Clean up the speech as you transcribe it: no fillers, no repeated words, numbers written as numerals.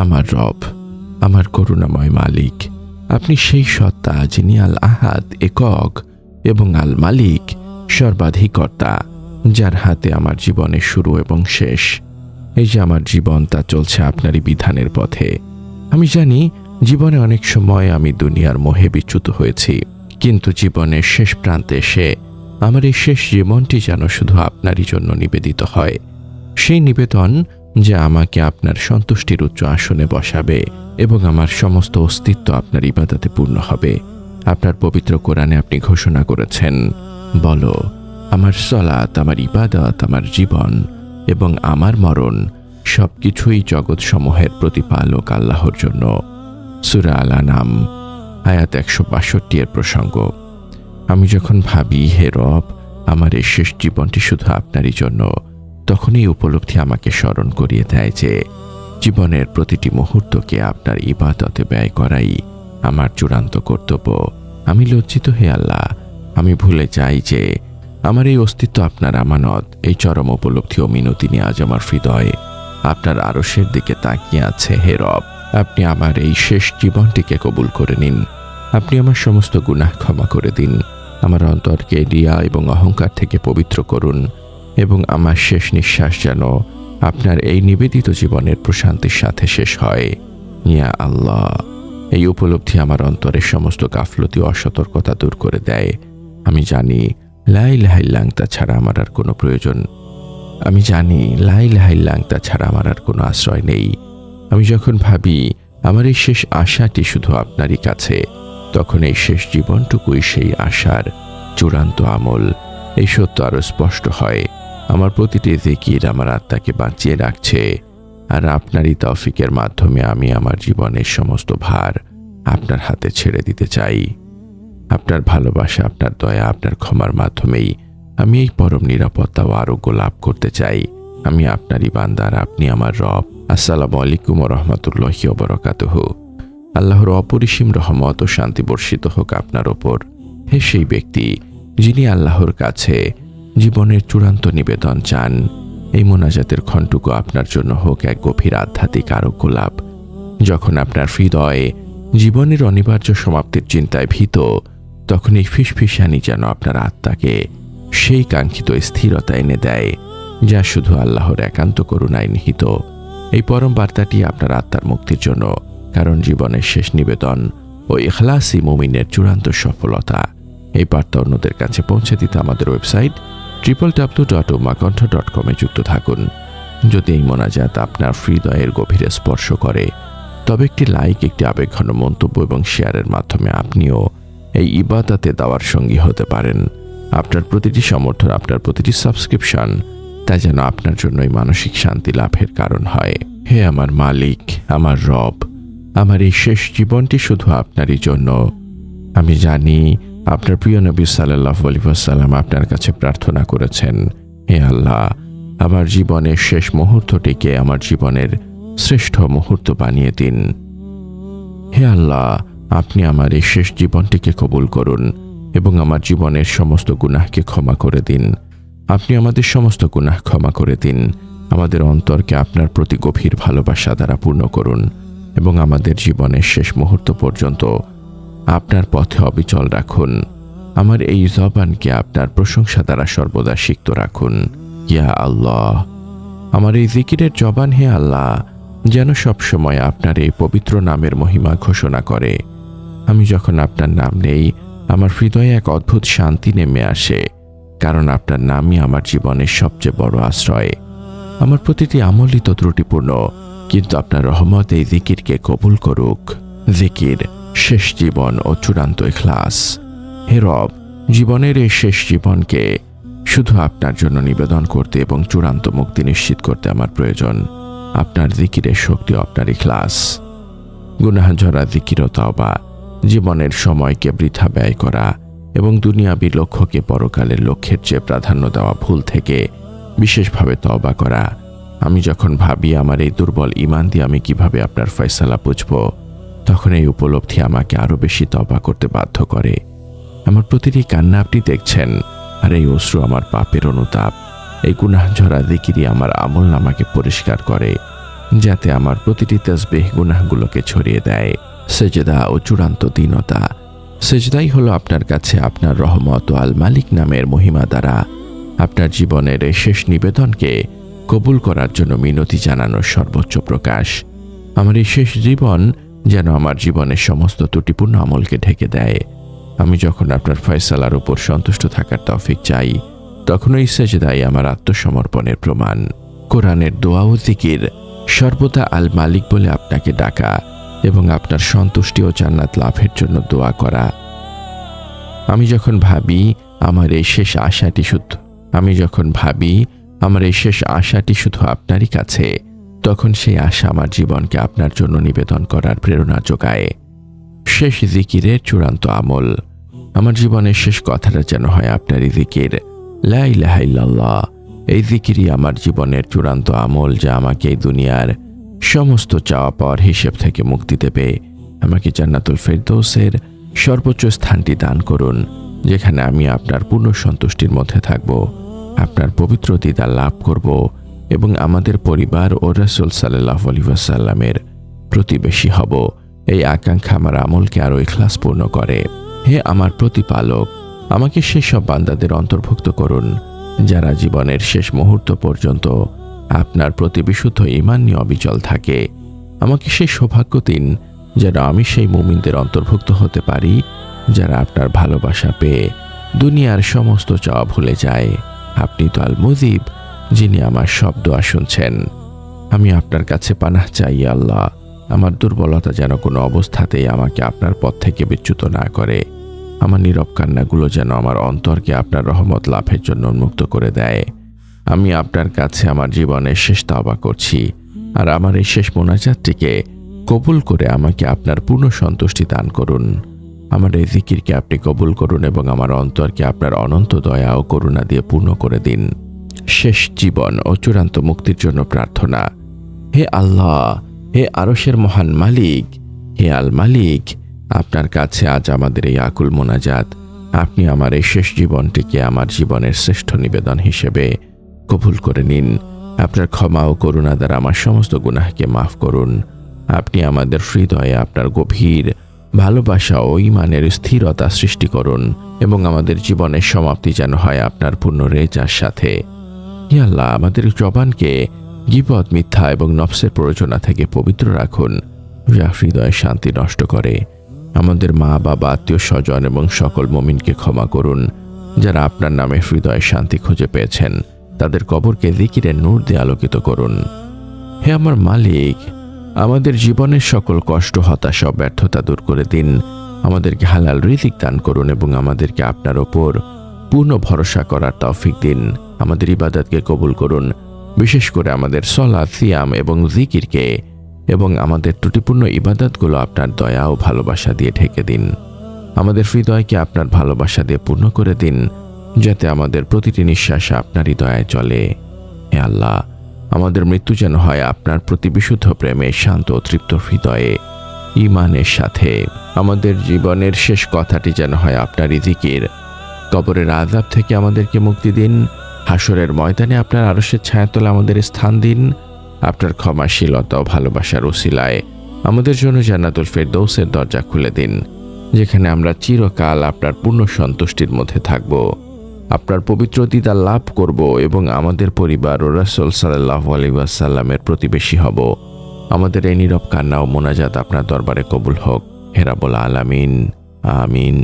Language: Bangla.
আমার রব, আমার করুণাময় মালিক, আপনি সেই সত্তা যিনি আল আহাদ একক এবং আল মালিক সর্বাধিকর্তা, যার হাতে আমার জীবনের শুরু এবং শেষ। এই যে আমার জীবন, তা চলছে আপনারই বিধানের পথে। আমি জানি জীবনে অনেক সময় আমি দুনিয়ার মোহে বিচ্যুত হয়েছি, কিন্তু জীবনের শেষ প্রান্তে এসে আমার এই শেষ জীবনটি যেন শুধু আপনারই জন্য নিবেদিত হয়। সেই নিবেদন যে আমাকে আপনার সন্তুষ্টির উচ্চ আসনে বসাবে এবং আমার সমস্ত অস্তিত্ব আপনার ইবাদতে পূর্ণ হবে। আপনার পবিত্র কোরআনে আপনি ঘোষণা করেছেন, বলো, আমার সলাত, আমার ইবাদত, আমার জীবন এবং আমার মরণ সবকিছুই জগৎসমূহের প্রতিপালক আল্লাহর জন্য। সূরা আল আনাম আয়াত 162 এর প্রসঙ্গ। আমি যখন ভাবি, হে রব, আমার এই শেষ জীবনটি শুধু আপনারই জন্য, তখন এই উপলব্ধি আমাকে স্মরণ করিয়ে দেয় যে জীবনের প্রতিটি মুহূর্তকে আপনার ইবাদতে ব্যয় করাই আমার চূড়ান্ত কর্তব্য। আমি লজ্জিত, হে আল্লাহ। আমি ভুলে যাই যে আমার এই অস্তিত্ব আপনার আমানত। এই চরম উপলব্ধি ও মিনতি নিয়ে আজ আমার হৃদয় আপনার আরশের দিকে তাকিয়ে আছে। হে রব, আপনি আমার এই শেষ জীবনটিকে কবুল করে নিন। আপনি আমার সমস্ত গুনাহ ক্ষমা করে দিন। আমার অন্তরকে রিয়া এবং অহংকার থেকে পবিত্র করুন এবং আমার শেষ নিঃশ্বাস যেন আপনার এই নিবেদিত জীবনের প্রশান্তির সাথে শেষ হয়। ইয়া আল্লাহ, এই উপলব্ধি আমার অন্তরের সমস্ত গাফলতি ও অসতর্কতা দূর করে দেয়। আমি জানি লা ইলাহা ইল্লাল্লাহ ছাড়া আমার আর কোনো প্রয়োজন। আমি জানি লা ইলাহা ইল্লাল্লাহ ছাড়া আমার আর কোনো আশ্রয় নেই। আমি যখন ভাবি আমার এই শেষ আশাটি শুধু আপনারই কাছে, তখন এই শেষ জীবনটুকুই সেই আশার চূড়ান্ত আমল। এই সত্য আরও স্পষ্ট হয়। আমার প্রতিটি জিকির আমার আত্মাকে বাঁচিয়ে রাখছে, আর আপনারই তৌফিকের মাধ্যমে আমি আমার জীবনের সমস্ত ভার আপনার হাতে ছেড়ে দিতে চাই। আপনার ভালোবাসা, আপনার দয়া, আপনার ক্ষমার মাধ্যমেই আমি এই পরম নিরাপত্তা ও আরোগ্য লাভ করতে চাই। আমি আপনারই বান্দা, আর আপনি আমার রব। আসসালামু আলাইকুম ওয়া রাহমাতুল্লাহি ওয়া বারাকাতুহু। আল্লাহর অপরিসীম রহমত ও শান্তি বর্ষিত হোক আপনার ওপর। হে সেই ব্যক্তি যিনি আল্লাহর কাছে জীবনের চূড়ান্ত নিবেদন চান, এই মোনাজাতের ক্ষণটুকু আপনার জন্য হোক এক গভীর আধ্যাত্মিক আরোগ্য লাভ। যখন আপনার হৃদয়ে জীবনের অনিবার্য সমাপ্তির চিন্তায় ভীত, তখন এই ফিসফিসানি যেন আপনার আত্মাকে সেই কাঙ্ক্ষিত স্থিরতা এনে দেয়, যা শুধু আল্লাহর একান্ত করুণায় নিহিত। এই পরম বার্তাটি আপনার আত্মার মুক্তির জন্য, কারণ জীবনের শেষ নিবেদন ও ইখলাসই মুমিনের চূড়ান্ত সফলতা। এই বার্তা অন্যদের কাছে পৌঁছে দিতে আমাদের ওয়েবসাইট www.ummahkontha.com এ যুক্ত থাকুন। যদি এই মোনাজাত আপনার হৃদয়ের গভীরে স্পর্শ করে, তবে একটি লাইক, একটি আবেগঘন মন্তব্য এবং শেয়ারের মাধ্যমে আপনিও এই ইবাদতে দেওয়ার সঙ্গী হতে পারেন। আপনার প্রতিটি সমর্থন, আপনার প্রতিটি সাবস্ক্রিপশন, তা যেন আপনার জন্যই মানসিক শান্তি লাভের কারণ হয়। হে আমার মালিক, আমার রব, আমার এই শেষ জীবনটি শুধু আপনারই জন্য। আমি জানি আপনার প্রিয় নবী সাল্লাল্লাহু আলাইহি ওয়াসাল্লাম আপনার কাছে প্রার্থনা করেছেন, হে আল্লাহ, আমার জীবনের শেষ মুহূর্তটিকে আমার জীবনের শ্রেষ্ঠ মুহূর্ত বানিয়ে দিন। হে আল্লাহ, আপনি আমার এই শেষ জীবনটিকে কবুল করুন এবং আমার জীবনের সমস্ত গুনাহকে ক্ষমা করে দিন। আপনি আমাদের সমস্ত গুনাহ ক্ষমা করে দিন। আমাদের অন্তরকে আপনার প্রতি গভীর ভালোবাসা দ্বারা পূর্ণ করুন এবং আমাদের জীবনের শেষ মুহূর্ত পর্যন্ত আপনার পথে অবিচল রাখুন। আমার এই জবানকে আপনার প্রশংসা দ্বারা সর্বদা সিক্ত রাখুন। ইয়া আল্লাহ, আমার এই জিকিরের জবান, হে আল্লাহ, যেন সবসময় আপনার এই পবিত্র নামের মহিমা ঘোষণা করে। আমি যখন আপনার নাম নেই, আমার হৃদয়ে এক অদ্ভুত শান্তি নেমে আসে, কারণ আপনার নামই আমার জীবনের সবচেয়ে বড় আশ্রয়। আমার প্রতিটি আমলই তো ত্রুটিপূর্ণ, কিন্তু আপনার রহমত এই জিকিরকে কবুল করুক। জিকির, শেষ জীবন ও চূড়ান্ত ইখলাস। হে রব, জীবনের এই শেষ জীবনকে শুধু আপনার জন্য নিবেদন করতে এবং চূড়ান্ত মুক্তি নিশ্চিত করতে আমার প্রয়োজন আপনার জিকিরের শক্তি, আপনার ইখলাস। গুনাহঝরা জিকির ও তওবা, জীবনের সময়কে বৃথা ব্যয় করা এবং দুনিয়াবী লক্ষ্যকে পরকালের লক্ষ্যের চেয়ে প্রাধান্য দেওয়া ভুল থেকে বিশেষভাবে তওবা করা। আমি যখন ভাবি আমার এই দুর্বল ঈমান দিয়ে আমি কিভাবে আপনার ফয়সালা বুঝব, তখন এই উপলব্ধি আমাকে আরও বেশি তওবা করতে বাধ্য করে। আমার প্রতিটি কান্না আপনি দেখছেন, আর এই অশ্রু আমার পাপের অনুতাপ। এই গুনাহঝরা জিকিরই আমার আমলনামাকে পরিষ্কার করে, যাতে আমার প্রতিটি তাসবিহ গুনাহগুলোকে ছড়িয়ে দেয়। সেজদা ও চূড়ান্ত দীনতা। সেজদাই হলো আপনার কাছে আপনার রহমত ও আল মালিক নামের মহিমা দ্বারা আপনার জীবনের এই শেষ নিবেদনকে কবুল করার জন্য মিনতি জানানোর সর্বোচ্চ প্রকাশ। আমার এই শেষ জীবন যেন আমার জীবনের সমস্ত ত্রুটিপূর্ণ আমলকে ঢেকে দেয়। আমি যখন আপনার ফয়সালার উপর সন্তুষ্ট থাকার তৌফিক চাই, তখন এই সেজদাই আমার আত্মসমর্পণের প্রমাণ। কোরআনের দোয়া ও জিকির সর্বদা আল মালিক বলে আপনাকে ডাকা এবং আপনার সন্তুষ্টি ও জান্নাত লাভের জন্য দোয়া করা। আমি যখন ভাবি আমার এই শেষ আশাটি শুধু আপনারই কাছে, তখন সেই আশা আমার জীবনকে আপনার জন্য নিবেদন করার প্রেরণা যোগায়। শেষ জিকিরের চূড়ান্ত আমল। আমার জীবনের শেষ কথাটা যেন হয় আপনারই জিকির, লা ইলাহা ইল্লাল্লাহ। এই জিকিরই আমার জীবনের চূড়ান্ত আমল, যা আমাকে এই দুনিয়ার সমস্ত চাওয়া পাওয়ার হিসেব থেকে মুক্তি দেবে। আমাকে জান্নাতুল ফেরদৌসের সর্বোচ্চ স্থানটি দান করুন, যেখানে আমি আপনার পূর্ণ সন্তুষ্টির মধ্যে থাকব, আপনার পবিত্র দিদার লাভ করব এবং আমাদের পরিবার ও রাসূল সাল্লাল্লাহু আলাইহি ওয়াসাল্লামের প্রতিবেশী হব। এই আকাঙ্ক্ষা আমার আমলকে আরও ইখলাসপূর্ণ করে। হে আমার প্রতিপালক, আমাকে সেসব বান্দাদের অন্তর্ভুক্ত করুন যারা জীবনের শেষ মুহূর্ত পর্যন্ত আপনার প্রতি বিশুদ্ধ ঈমান নিয়ে অবিচল থাকে। আমাকে সেই সৌভাগ্য দিন যেন আমি সেই মুমিনদের অন্তর্ভুক্ত হতে পারি যারা আপনার ভালোবাসা পেয়ে দুনিয়ার সমস্ত চাওয়া ভুলে যায়। আপনি তো আল মুজিব, যিনি আমার সব দোয়া শুনছেন। আমি আপনার কাছে পানাহ চাই আল্লাহ, আমার দুর্বলতা যেন কোনো অবস্থাতেই আমাকে আপনার পথ থেকে বিচ্যুত না করে। আমার নীরব কান্নাগুলো যেন আমার অন্তরকে আপনার রহমত লাভের জন্য উন্মুক্ত করে দেয়। আমি আপনার কাছে আমার জীবনের শেষ তওবা করছি, আর আমার এই শেষ মোনাজাতটিকে কবুল করে আমাকে আপনার পূর্ণ সন্তুষ্টি দান করুন। আমার এই জিকিরকে আপনি কবুল করুন এবং আমার অন্তরকে আপনার অনন্ত দয়া ও করুণা দিয়ে পূর্ণ করে দিন। শেষ জীবন ও চূড়ান্ত মুক্তির জন্য প্রার্থনা। হে আল্লাহ, হে আরশের মহান মালিক, হে আল মালিক, আপনার কাছে আজ আমাদের এই আকুল মোনাজাত। আপনি আমার এই শেষ জীবনটিকে আমার জীবনের শ্রেষ্ঠ নিবেদন হিসেবে কবুল করে নিন। আপনার ক্ষমা ও করুণা দ্বারা আমার সমস্ত গুনাহকে মাফ করুন। আপনি আমাদের হৃদয়ে আপনার গভীর ভালোবাসা ও ঈমানের স্থিরতা সৃষ্টি করুন এবং আমাদের জীবনের সমাপ্তি যেন হয় আপনার পূর্ণ রেজার সাথে। হে আল্লাহ, আমাদের জবানকে গীবত, মিথ্যা এবং নফসের প্ররোচনা থেকে পবিত্র রাখুন, যা হৃদয়ে শান্তি নষ্ট করে। আমাদের মা বাবা, আত্মীয় স্বজন এবং সকল মুমিনকে ক্ষমা করুন যারা আপনার নামে হৃদয়ে শান্তি খুঁজে পেয়েছেন। তাদের কবরকে জিকিরের নূর দিয়ে আলোকিত করুন। হে আমার মালিক, আমাদের জীবনের সকল কষ্ট, হতাশা ও ব্যর্থতা দূর করে দিন। আমাদেরকে হালাল রিজিক দান করুন এবং আমাদেরকে আপনার ওপর পূর্ণ ভরসা করার তৌফিক দিন। আমাদের ইবাদতকে কবুল করুন, বিশেষ করে আমাদের সালাত, সিয়াম এবং জিকিরকে, এবং আমাদের ত্রুটিপূর্ণ ইবাদতগুলো আপনার দয়া ও ভালোবাসা দিয়ে ঢেকে দিন। আমাদের হৃদয়কে আপনার ভালোবাসা দিয়ে পূর্ণ করে দিন, যাতে আমাদের প্রতিটি নিঃশ্বাস আপনারই দয়ায় চলে। হে আল্লাহ, আমাদের মৃত্যু যেন হয় আপনার প্রতি বিশুদ্ধ প্রেমে, শান্ত ও তৃপ্ত হৃদয়ে, ঈমানের সাথে। আমাদের জীবনের শেষ কথাটি যেন হয় আপনারই জিকির। কবরের আযাব থেকে আমাদেরকে মুক্তি দিন। হাসরের ময়দানে আপনার আরশের ছায়াতলে আমাদের স্থান দিন। আপনার ক্ষমাশীলতা ও ভালোবাসার উসিলায় আমাদের জন্য জান্নাতুল ফেরদৌসের দরজা খুলে দিন, যেখানে আমরা চিরকাল আপনার পূর্ণ সন্তুষ্টির মধ্যে থাকব, আপনার পবিত্র দিদার লাভ করব এবং আমাদের পরিবার ও রাসূল সাল্লাল্লাহু আলাইহি ওয়াসাল্লামের প্রতিবেশী হব। আমাদের এই নীরব কান্না ও মোনাজাত আপনার দরবারে কবুল হোক। হে রাব্বুল আলামিন, আমিন।